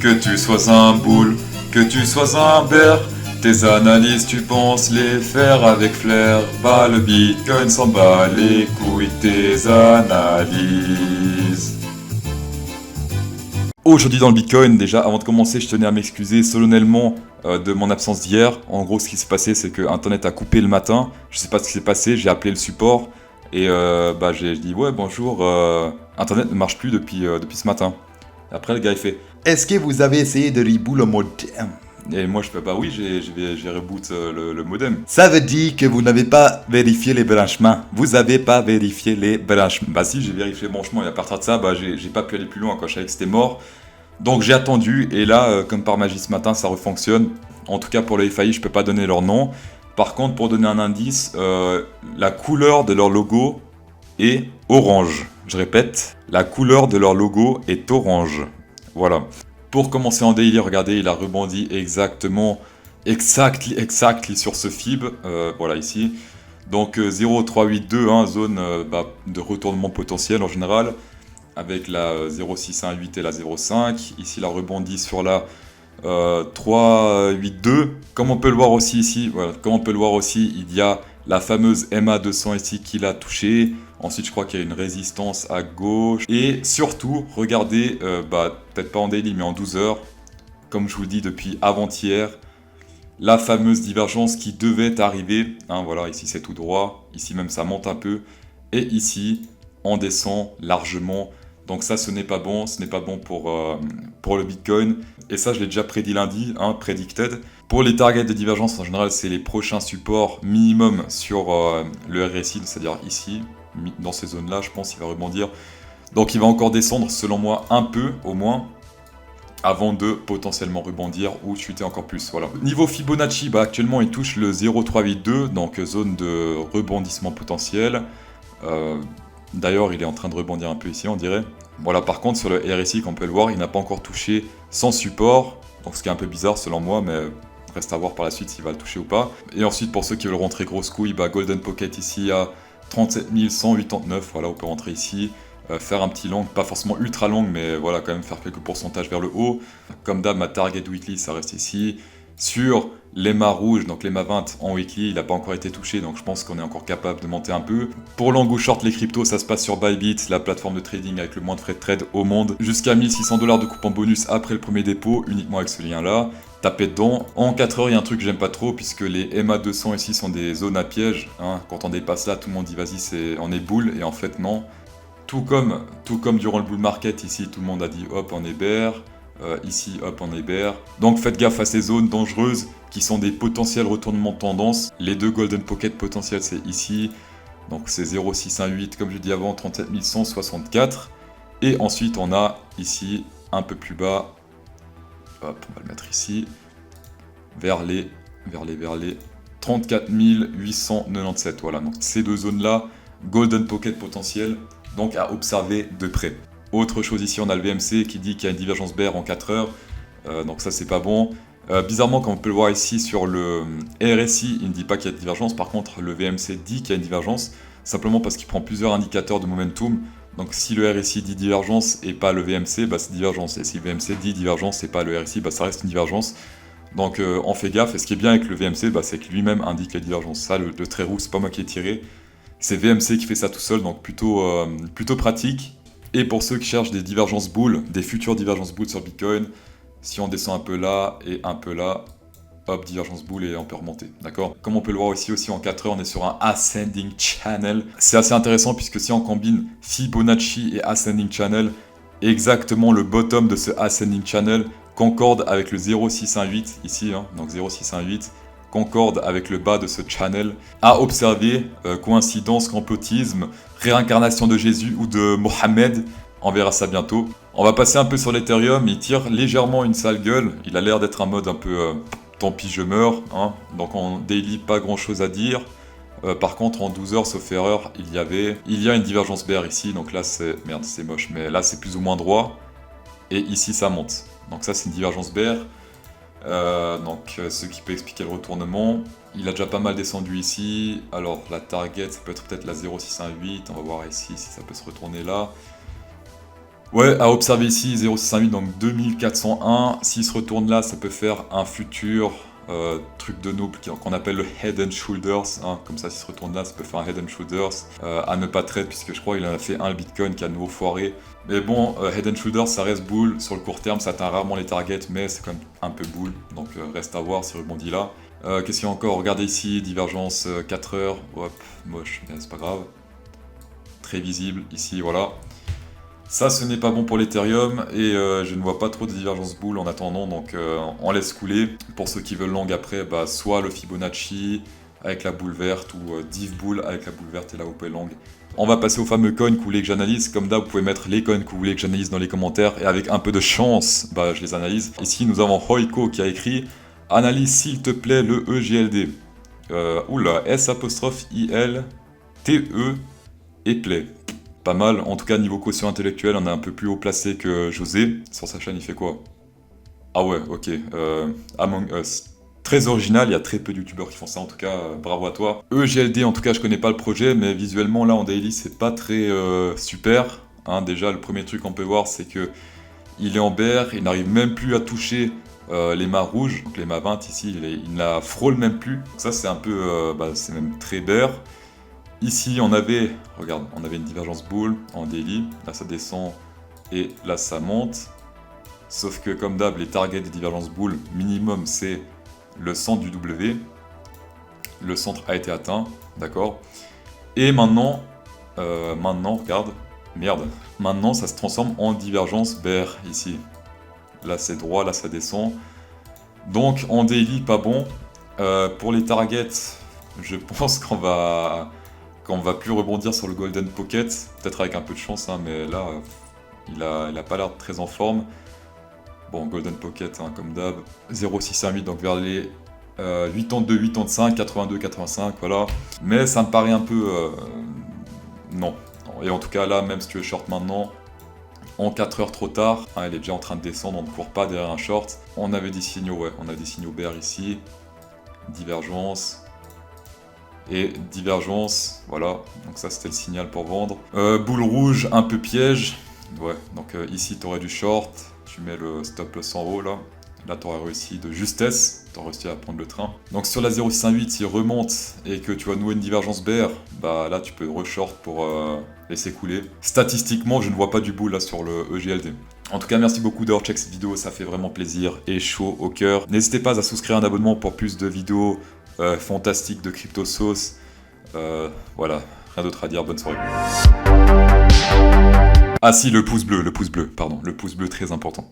Que tu sois un boule, que tu sois un bear, tes analyses tu penses les faire avec flair. Bah le Bitcoin s'en bat les couilles tes analyses. Aujourd'hui dans le Bitcoin, déjà avant de commencer, je tenais à m'excuser solennellement de mon absence d'hier. En gros, ce qui s'est passé, c'est que Internet a coupé le matin. Je sais pas ce qui s'est passé, j'ai appelé le support et j'ai dit ouais bonjour, Internet ne marche plus depuis ce matin. Après le gars il fait est-ce que vous avez essayé de reboot le modem? Et moi je fais bah oui, j'ai reboot le modem. Ça veut dire que vous n'avez pas vérifié les branchements. Vous avez pas vérifié les branchements. Bah si, j'ai vérifié les branchements et à partir de ça, bah j'ai pas pu aller plus loin quoi, je savais que c'était mort. Donc j'ai attendu et là, comme par magie ce matin, ça refonctionne. En tout cas pour les FAI, je peux pas donner leur nom. Par contre, pour donner un indice, la couleur de leur logo est orange. Je répète, la couleur de leur logo est orange. Voilà. Pour commencer en daily, regardez, il a rebondi exactly sur ce FIB. Voilà ici. Donc 0,382, hein, zone de retournement potentiel en général, avec la 0,618 et la 0,5. Ici, il a rebondi sur la 3,82. Comme on peut le voir aussi ici, voilà, comme on peut le voir aussi, il y a la fameuse MA200 ici qui l'a touché. Ensuite, je crois qu'il y a une résistance à gauche. Et surtout, regardez, peut-être pas en daily, mais en 12 heures, comme je vous le dis depuis avant-hier, la fameuse divergence qui devait arriver. Hein, voilà, ici c'est tout droit. Ici même ça monte un peu. Et ici, on descend largement. Donc ça, ce n'est pas bon. Ce n'est pas bon pour le Bitcoin. Et ça, je l'ai déjà prédit lundi, hein, predicted. Pour les targets de divergence, en général, c'est les prochains supports minimum sur le RSI, c'est-à-dire ici, dans ces zones-là, je pense qu'il va rebondir. Donc il va encore descendre, selon moi, un peu au moins, avant de potentiellement rebondir ou chuter encore plus. Voilà. Niveau Fibonacci, actuellement, il touche le 0,382, donc zone de rebondissement potentiel. D'ailleurs, il est en train de rebondir un peu ici, on dirait. Voilà, par contre, sur le RSI, comme on peut le voir, il n'a pas encore touché sans support. Donc, ce qui est un peu bizarre selon moi, mais reste à voir par la suite s'il va le toucher ou pas. Et ensuite, pour ceux qui veulent rentrer grosse couille, Golden Pocket ici à 37 189. Voilà, on peut rentrer ici. Faire un petit long, pas forcément ultra long, mais voilà, quand même faire quelques pourcentages vers le haut. Comme d'hab, ma target weekly, ça reste ici. Sur l'EMA rouge, donc l'EMA 20 en weekly, il n'a pas encore été touché, donc je pense qu'on est encore capable de monter un peu. Pour long ou short, les cryptos, ça se passe sur Bybit, la plateforme de trading avec le moins de frais de trade au monde. Jusqu'à 1600 $ de coupon bonus après le premier dépôt, uniquement avec ce lien-là. Tapez dedans. En 4 heures, il y a un truc que j'aime pas trop, puisque les EMA 200 ici sont des zones à piège. Hein. Quand on dépasse là, tout le monde dit vas-y, on est boule, et en fait non. Tout comme durant le bull market, ici, tout le monde a dit hop, on est bear. Ici, hop, on est bear. Donc faites gaffe à ces zones dangereuses qui sont des potentiels retournements de tendance. Les deux Golden Pocket potentiels, c'est ici. Donc c'est 0,618, comme je dis avant, 37 164. Et ensuite, on a ici, un peu plus bas, hop, on va le mettre ici, vers les 34 897. Voilà, donc ces deux zones-là, Golden Pocket potentiel, donc à observer de près. Autre chose ici, on a le VMC qui dit qu'il y a une divergence bear en 4 heures, donc ça c'est pas bon. Bizarrement, comme on peut le voir ici sur le RSI, il ne dit pas qu'il y a de divergence, par contre le VMC dit qu'il y a une divergence, simplement parce qu'il prend plusieurs indicateurs de momentum. Donc si le RSI dit divergence et pas le VMC, c'est divergence, et si le VMC dit divergence et pas le RSI, ça reste une divergence. Donc on fait gaffe, et ce qui est bien avec le VMC, c'est que lui-même indique la divergence. Ça, le trait rouge, c'est pas moi qui ai tiré, c'est VMC qui fait ça tout seul, donc plutôt pratique. Et pour ceux qui cherchent des divergences boules, des futures divergences boules sur Bitcoin, si on descend un peu là et un peu là, hop, divergence boule et on peut remonter, d'accord? Comme on peut le voir aussi en 4 heures, on est sur un ascending channel. C'est assez intéressant puisque si on combine Fibonacci et ascending channel, exactement le bottom de ce ascending channel concorde avec le 0,618 ici, hein, donc 0,618, concorde avec le bas de ce channel. À observer, coïncidence, complotisme, réincarnation de Jésus ou de Mohamed, on verra ça bientôt. On va passer un peu sur l'Ethereum, il tire légèrement une sale gueule, il a l'air d'être un mode un peu tant pis je meurs, hein. Donc en daily pas grand chose à dire. Par contre en 12 heures sauf erreur, il y a une divergence bear ici, donc là c'est moche, mais là c'est plus ou moins droit, et ici ça monte. Donc ça c'est une divergence bear. Ce qui peut expliquer le retournement. Il a déjà pas mal descendu ici. Alors la target, ça peut être peut-être la 0,618. On va voir ici si ça peut se retourner là. Ouais, à observer ici, 0,618, donc 2401. S'il se retourne là, ça peut faire un futur truc de noble qu'on appelle le Head and Shoulders. Hein. Comme ça, s'il se retourne là, ça peut faire un Head and Shoulders. À ne pas trade, puisque je crois qu'il en a fait un le Bitcoin qui a de nouveau foiré. Mais bon, Head and Shoulders, ça reste bull. Sur le court terme, ça atteint rarement les targets, mais c'est quand même un peu bull. Donc reste à voir s'il rebondit là. Qu'est-ce qu'il y a encore? Regardez ici, divergence 4 heures. Hop, moche, mais c'est pas grave. Très visible ici, voilà. Ça, ce n'est pas bon pour l'Ethereum et je ne vois pas trop de divergence bull en attendant, donc on laisse couler. Pour ceux qui veulent long après, bah, soit le Fibonacci avec la boule verte ou Div Bull avec la boule verte et là vous pouvez long. On va passer aux fameux coins que vous voulez que j'analyse. Comme d'hab, vous pouvez mettre les coins que vous voulez que j'analyse dans les commentaires et avec un peu de chance, bah, je les analyse. Ici, nous avons Royco qui a écrit « Analyse s'il te plaît le EGLD ». Oula, S''IL, TE et play. Pas mal, en tout cas niveau quotient intellectuel, on est un peu plus haut placé que José. Sur sa chaîne, il fait quoi? Ah ouais, ok. Among Us. Très original, il y a très peu de youtubeurs qui font ça, en tout cas, bravo à toi. EGLD, en tout cas, je connais pas le projet, mais visuellement, là, en daily, c'est pas très super. Hein, déjà, le premier truc qu'on peut voir, c'est que il est en bear, il n'arrive même plus à toucher les mâts rouges. Donc les mâts 20 ici, il ne la frôle même plus. Donc ça, c'est un peu, c'est même très bear. Ici, on avait une divergence bull en daily. Là, ça descend et là, ça monte. Sauf que, comme d'hab, les targets des divergences bull minimum, c'est le centre du W. Le centre a été atteint, d'accord. Et maintenant, regarde, merde. Maintenant, ça se transforme en divergence bear ici. Là, c'est droit, là, ça descend. Donc, en daily, pas bon. Pour les targets, je pense qu'on va plus rebondir sur le Golden Pocket, peut-être avec un peu de chance, hein, mais là, il a pas l'air très en forme. Bon, Golden Pocket, hein, comme d'hab, 0,618, donc vers les 82, 85, 82, 85, voilà. Mais ça me paraît un peu... non. Et en tout cas, là, même si tu es short maintenant, en 4 heures trop tard, hein, il est déjà en train de descendre, on ne court pas derrière un short. On avait des signaux, ouais, on a des signaux bear ici, divergence... Et divergence, voilà, donc ça c'était le signal pour vendre. Boule rouge, un peu piège. Ouais, donc ici tu aurais du short, tu mets le stop loss en haut là. Là tu aurais réussi de justesse, tu aurais réussi à prendre le train. Donc sur la 0,618, s'il remonte et que tu vas nouer une divergence bear, bah là tu peux re-short pour laisser couler. Statistiquement, je ne vois pas du bull là sur le EGLD. En tout cas, merci beaucoup d'avoir checké cette vidéo, ça fait vraiment plaisir et chaud au cœur. N'hésitez pas à souscrire un abonnement pour plus de vidéos fantastiques de crypto sauce. Voilà, rien d'autre à dire, bonne soirée. Ah si, le pouce bleu, pardon, le pouce bleu très important.